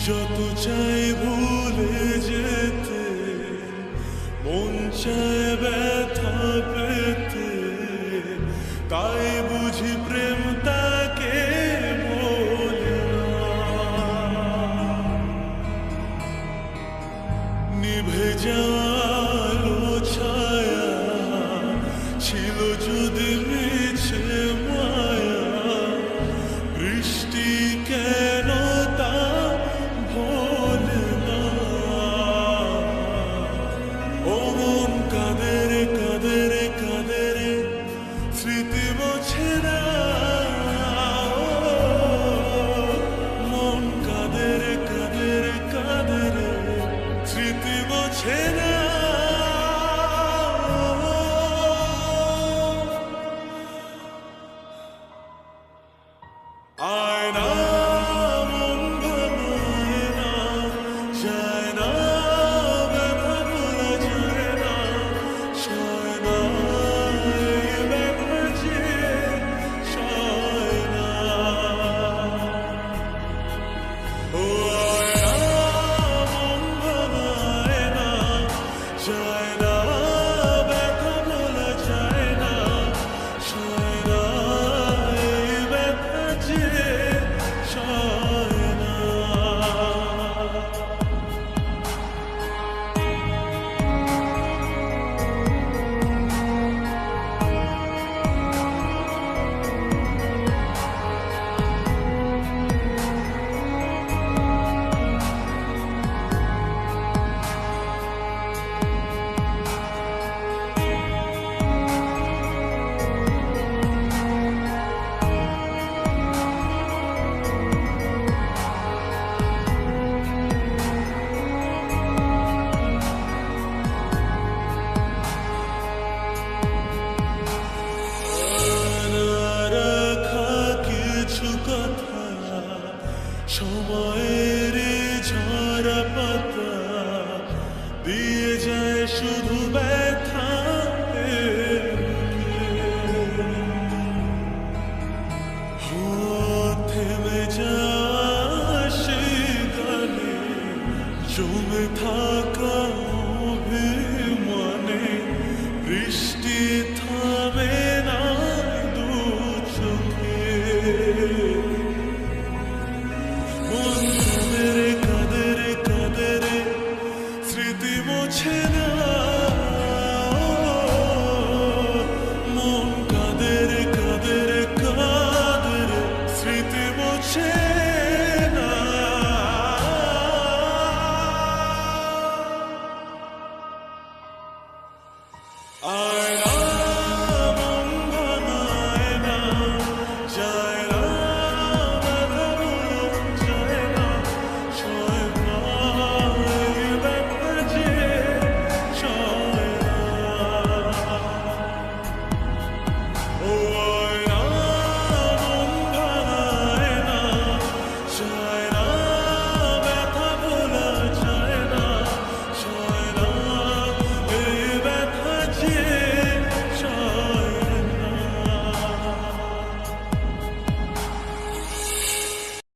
যত চাই ভুলে যেতে, মন চায় ব্যথা পেতে, তাই বুঝি প্রেম তাকে বলে না। নিভে যাওয়ালো ছায়া ছিল যদি মিছে মায়া, বৃষ্টি কেন তা ভোলে না। ও মন কাঁদে রে কাঁদে রে কাঁদে রে, স্মৃতি মোছে না। মন কাঁদে রে কাঁদে রে কাঁদে রে, স্মৃতি মোছে না। আয়না মন ভাঙায় না, যায় না ব্যথা ভোলা যায় না, সয় না এই ব্যথা যে সয় না। ও আয়না মন ভাঙায় না, যায় না ব্যথা ভোলা যায় না, সয় না এই ব্যথা যে সয় না। সময়ের ঝরা পাতা দিয়ে যায় শুধু ব্যথা, থেমে যায় সেই গানে জমে থাকা অভিমানে, বৃষ্টি থামে না দু চোখে। মন কাঁদে রে কাঁদে রে কাঁদে রে, স্মৃতি মোছে না। মন কাঁদে রে কাঁদে রে কাঁদে রে, স্মৃতি মোছে না। আয়না মন ভাঙায় না, যায় না ব্যথা ভোলা যায় না, সয় না এই ব্যথা যে সয় না। ও